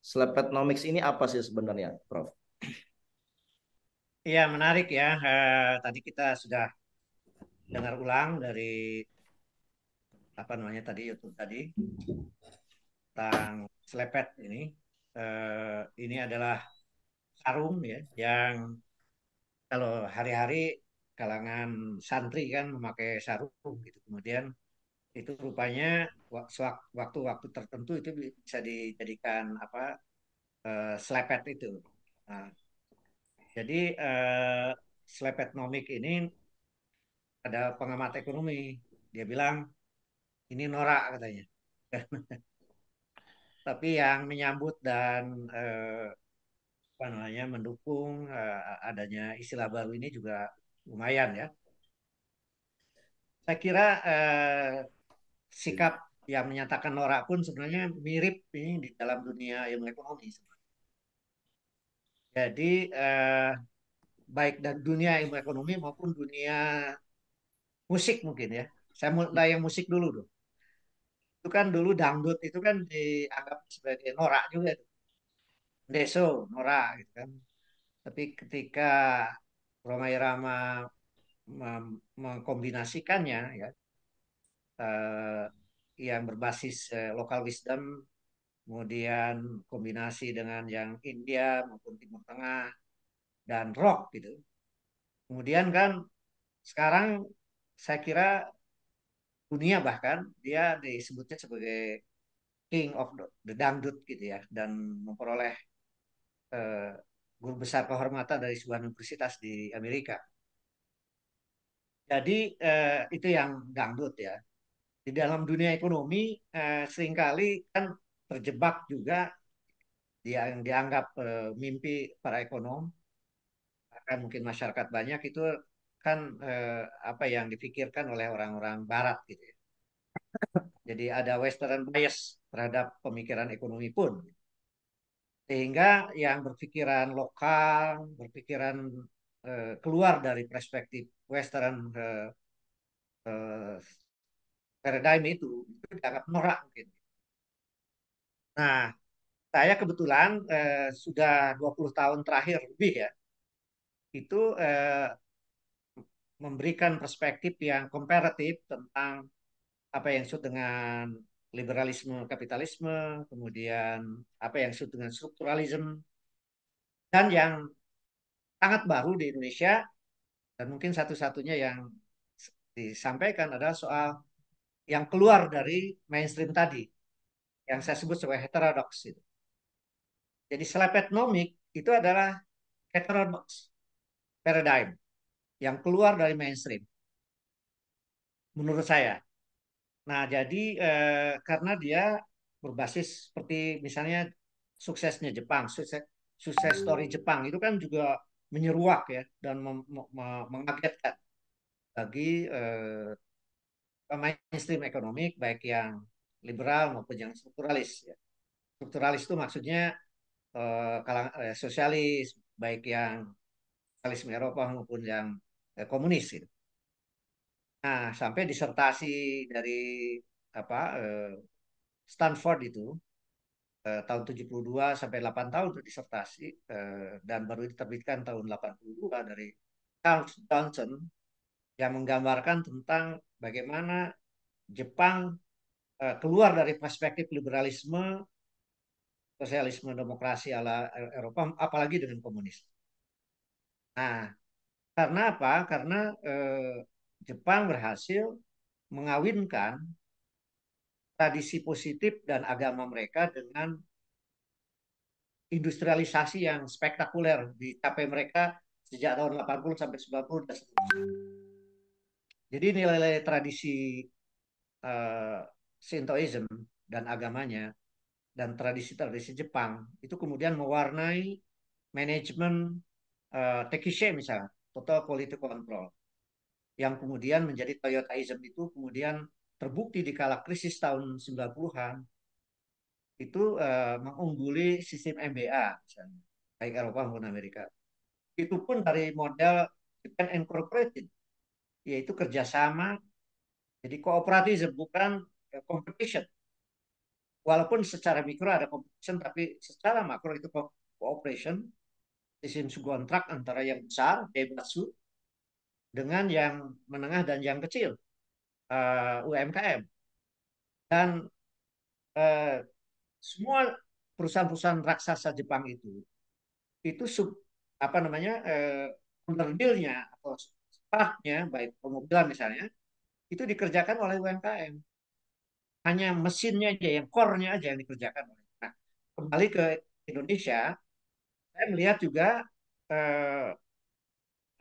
Slepetnomics ini apa sih sebenarnya, Prof? Iya, menarik ya. Tadi kita sudah dengar ulang dari apa namanya tadi YouTube tadi tentang selepet ini. Ini adalah sarung ya, yang kalau hari-hari kalangan santri kan memakai sarung gitu. Kemudian itu rupanya waktu-waktu tertentu itu bisa dijadikan apa selepet itu. Nah, jadi selepet nomik ini ada pengamat ekonomi. Dia bilang ini norak katanya. Tapi yang menyambut dan apa namanya mendukung adanya istilah baru ini juga lumayan ya. Saya kira sikap yang menyatakan norak pun sebenarnya mirip ini di dalam dunia ilmu ekonomi. Jadi baik dari dunia ilmu ekonomi maupun dunia musik mungkin ya. Saya mulai yang musik dulu dong. Itu kan dulu dangdut itu kan dianggap sebagai norak juga, deso, norak gitu kan. Tapi ketika Rhoma Irama mengkombinasikannya ya, eh, yang berbasis local wisdom, kemudian kombinasi dengan yang India maupun Timur Tengah dan rock gitu. Kemudian kan sekarang saya kira dunia bahkan dia disebutnya sebagai King of the Dangdut gitu ya, dan memperoleh eh, guru besar kehormatan dari sebuah universitas di Amerika. Jadi itu yang dangdut ya. Di dalam dunia ekonomi seringkali kan terjebak juga yang dianggap mimpi para ekonom, kan mungkin masyarakat banyak itu kan apa yang dipikirkan oleh orang-orang Barat gitu ya. Jadi ada Western bias terhadap pemikiran ekonomi pun. Sehingga yang berpikiran lokal, berpikiran keluar dari perspektif Western eh, paradigm itu dianggap norak mungkin. Nah, saya kebetulan sudah 20 tahun terakhir lebih ya, itu memberikan perspektif yang komparatif tentang apa yang disebut dengan liberalisme kapitalisme, kemudian apa yang disebut dengan strukturalisme, dan yang sangat baru di Indonesia dan mungkin satu-satunya yang disampaikan adalah soal yang keluar dari mainstream tadi, yang saya sebut sebagai heterodox. Gitu. Jadi selepetnomik itu adalah heterodox paradigm yang keluar dari mainstream menurut saya. Nah, jadi karena dia berbasis seperti misalnya suksesnya Jepang, sukses story Jepang itu kan juga menyeruak ya dan mengagetkan bagi mainstream ekonomi baik yang liberal maupun yang strukturalis. Ya. Strukturalis itu maksudnya sosialis baik yang sosialisme Eropa maupun yang komunis. Gitu. Nah, sampai disertasi dari apa Stanford itu tahun 72 sampai 8 tahun untuk disertasi dan baru diterbitkan tahun 82 dari Charles Johnson yang menggambarkan tentang bagaimana Jepang keluar dari perspektif liberalisme, sosialisme, demokrasi ala Eropa, apalagi dengan komunis. Nah, karena apa? Karena Jepang berhasil mengawinkan tradisi positif dan agama mereka dengan industrialisasi yang spektakuler dicapai mereka sejak tahun 80 sampai 90 dan seterusnya. Jadi nilai-nilai tradisi uh, Shintoism dan agamanya dan tradisi-tradisi Jepang itu kemudian mewarnai manajemen Tekishe misalnya, Total Quality Control, yang kemudian menjadi Toyotaism itu kemudian terbukti di kala krisis tahun 90-an itu mengungguli sistem MBA misalnya, baik Eropa maupun Amerika. Itu pun dari model Japan Incorporated, yaitu kerjasama, jadi kooperatif bukan competition. walaupun secara mikro ada competition, tapi secara makro itu cooperation, sistem kontrak antara yang besar, Daihatsu, dengan yang menengah dan yang kecil, UMKM. Dan eh, semua perusahaan-perusahaan raksasa Jepang itu apa namanya, underdeal-nya atau part-nya, baik pemobilan misalnya, itu dikerjakan oleh UMKM. Hanya mesinnya aja, yang core-nya aja yang dikerjakan. Nah, kembali ke Indonesia, saya melihat juga eh,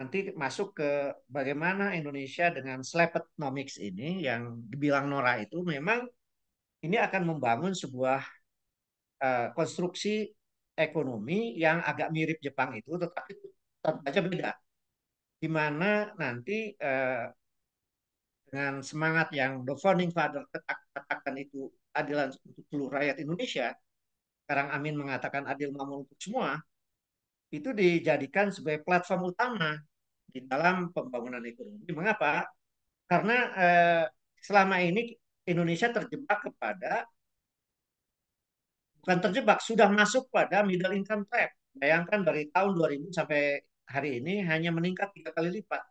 nanti masuk ke bagaimana Indonesia dengan Slepetnomics ini yang dibilang Nora itu memang ini akan membangun sebuah konstruksi ekonomi yang agak mirip Jepang itu, tetapi tetap saja beda. Di mana nanti dengan semangat yang The Founding Father katakan itu adilan untuk seluruh rakyat Indonesia, sekarang Amin mengatakan adil makmur untuk semua, itu dijadikan sebagai platform utama di dalam pembangunan ekonomi. Mengapa? Karena selama ini Indonesia terjebak kepada, bukan terjebak, sudah masuk pada middle income trap. Bayangkan dari tahun 2000 sampai hari ini hanya meningkat 3 kali lipat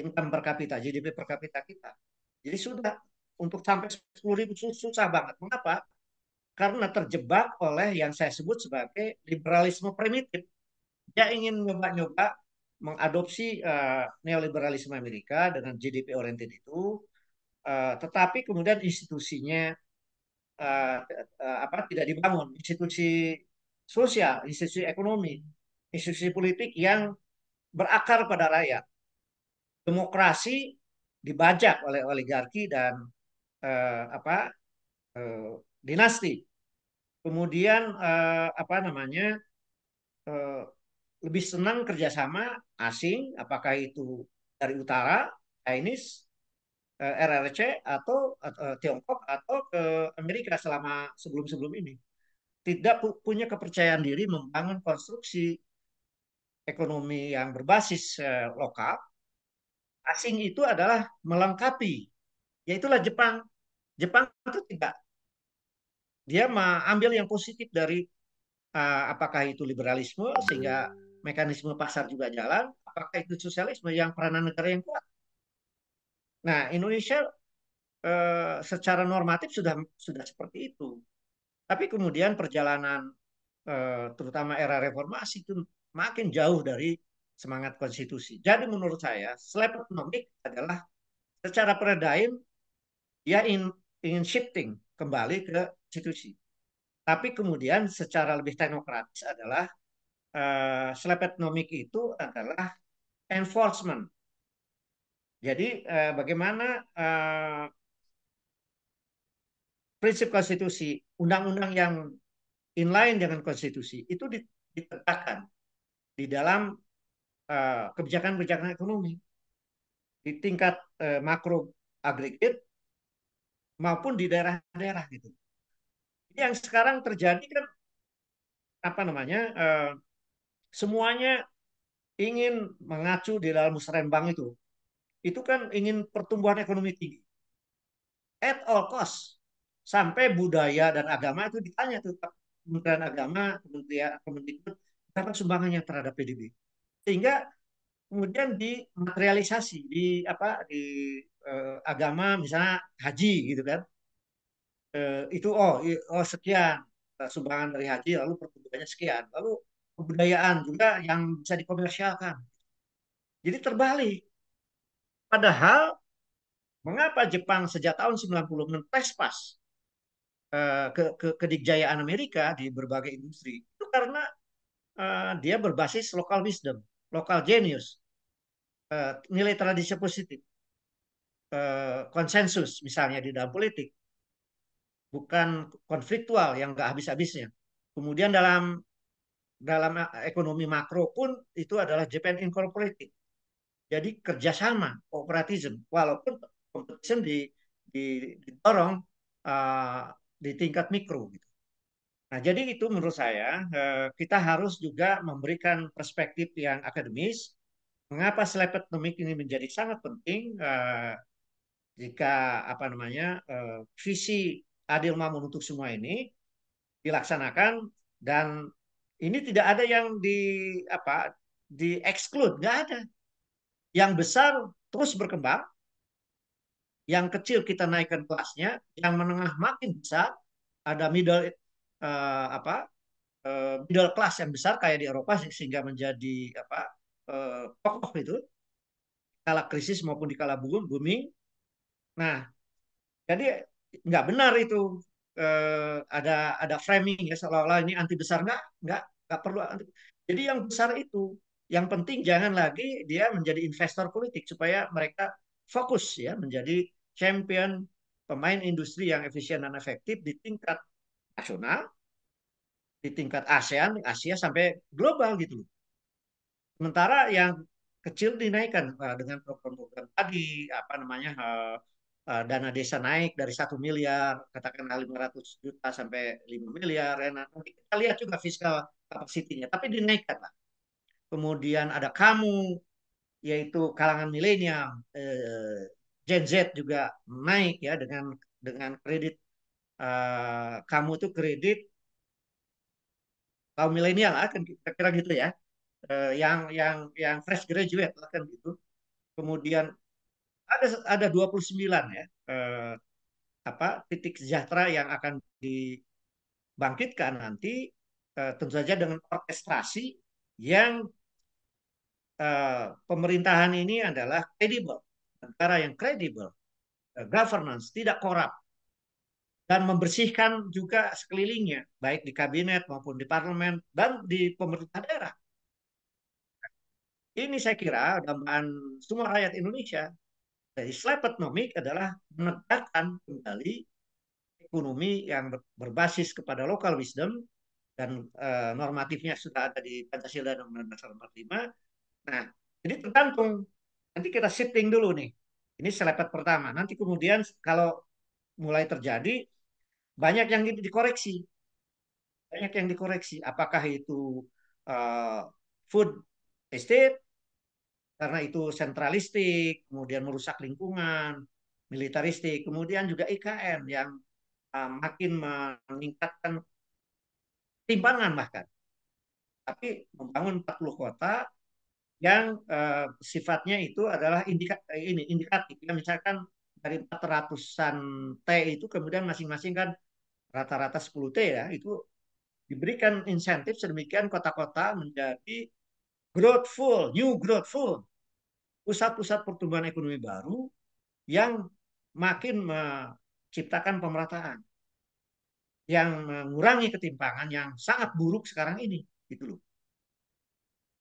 income per kapita, GDP per kapita kita. Jadi sudah untuk sampai 10.000 susah banget. Mengapa? Karena terjebak oleh yang saya sebut sebagai liberalisme primitif. Dia ingin nyoba-nyoba mengadopsi neoliberalisme Amerika dengan GDP oriented itu, tetapi kemudian institusinya uh, apa tidak dibangun, institusi sosial, institusi ekonomi, institusi politik yang berakar pada rakyat. Demokrasi dibajak oleh oligarki dan apa dinasti. Kemudian apa namanya, uh, lebih senang kerjasama asing, apakah itu dari utara, Chinese, RRC atau Tiongkok atau ke Amerika selama sebelum-sebelum ini. Tidak punya kepercayaan diri membangun konstruksi ekonomi yang berbasis lokal. Asing itu adalah melengkapi, yaitulah Jepang. Jepang itu tidak, dia mengambil yang positif dari apakah itu liberalisme sehingga mekanisme pasar juga jalan, apakah itu sosialisme yang peranan negara yang kuat. Nah, Indonesia secara normatif sudah seperti itu. Tapi kemudian perjalanan terutama era reformasi itu makin jauh dari semangat konstitusi. Jadi menurut saya, slap economic adalah secara paradigm dia ingin shifting kembali ke konstitusi. Tapi kemudian secara lebih teknokratis adalah slap economic itu adalah enforcement. Jadi bagaimana prinsip konstitusi, undang-undang yang inline dengan konstitusi itu ditegakkan di dalam kebijakan-kebijakan ekonomi di tingkat makro agregat maupun di daerah-daerah gitu. Yang sekarang terjadi kan apa namanya, semuanya ingin mengacu di dalam musrembang itu kan ingin pertumbuhan ekonomi tinggi at all cost, sampai budaya dan agama itu ditanya tuh Kementerian Agama, Kementerian berapa sumbangannya terhadap PDB, sehingga kemudian dimaterialisasi di apa di agama misalnya haji gitu kan, itu oh sekian sumbangan dari haji, lalu pertumbuhannya sekian, lalu kebudayaan juga yang bisa dikomersialkan. Jadi terbalik. Padahal mengapa Jepang sejak tahun 90 pas kedikjayaan Amerika di berbagai industri? Itu karena dia berbasis local wisdom, local genius, nilai tradisi positif, konsensus misalnya di dalam politik, bukan konfliktual yang nggak habis-habisnya. Kemudian dalam dalam ekonomi makro pun itu adalah Japan Incorporated. Jadi kerjasama, kooperatisme, walaupun competition didorong uh, di tingkat mikro. Gitu. Nah, jadi itu menurut saya kita harus juga memberikan perspektif yang akademis. Mengapa slepetomik ini menjadi sangat penting jika apa namanya visi adil makmur untuk semua ini dilaksanakan, dan ini tidak ada yang di exclude, nggak ada. Yang besar terus berkembang, yang kecil kita naikkan kelasnya, yang menengah makin besar, ada middle class yang besar kayak di Eropa sehingga menjadi kokoh itu kala krisis maupun di kala booming. Nah, jadi nggak benar itu, ada framing ya seolah-olah ini anti besar, nggak perlu anti. Jadi yang besar itu, yang penting jangan lagi dia menjadi investor politik supaya mereka fokus ya menjadi champion pemain industri yang efisien dan efektif di tingkat nasional, di tingkat ASEAN, Asia sampai global gitu loh. Sementara yang kecil dinaikkan dengan program-program tadi, apa namanya, dana desa naik dari 1 miliar, katakanlah 500 juta sampai 5 miliar. Ya. Nah, nanti kita lihat juga fiskal kapasitinya, tapi dinaikkan lah. Kemudian ada kamu, yaitu kalangan milenial, Gen Z juga naik ya dengan kredit, kamu itu kredit kaum milenial kan kira-kira gitu ya, yang fresh graduate lah kan gitu. Kemudian ada 29 ya, titik sejahtera yang akan dibangkitkan nanti, tentu saja dengan orkestrasi yang pemerintahan ini adalah kredibel, negara yang kredibel, governance tidak korup, dan membersihkan juga sekelilingnya baik di kabinet maupun di parlemen dan di pemerintah daerah. Ini saya kira dambaan semua rakyat Indonesia. Jadi Slepenomik adalah menegakkan kembali ekonomi yang berbasis kepada local wisdom, dan normatifnya sudah ada di Pancasila dan Undang-Undang Dasar 45. Nah, jadi tergantung. Nanti kita shifting dulu nih. Ini selepet pertama. Nanti kemudian kalau mulai terjadi, banyak yang dikoreksi. Banyak yang dikoreksi. Apakah itu uh, food estate, karena itu sentralistik, kemudian merusak lingkungan, militaristik, kemudian juga IKN yang makin meningkatkan timbangan bahkan. Tapi membangun 40 kota yang sifatnya itu adalah indikatif. Ya, misalkan dari 400-an T itu kemudian masing-masing kan rata-rata 10 T ya, itu diberikan insentif sedemikian kota-kota menjadi new growthful, pusat-pusat pertumbuhan ekonomi baru yang makin menciptakan pemerataan, yang mengurangi ketimpangan yang sangat buruk sekarang ini, gitu loh.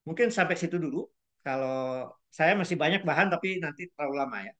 Mungkin sampai situ dulu. Kalau saya masih banyak bahan tapi nanti terlalu lama ya.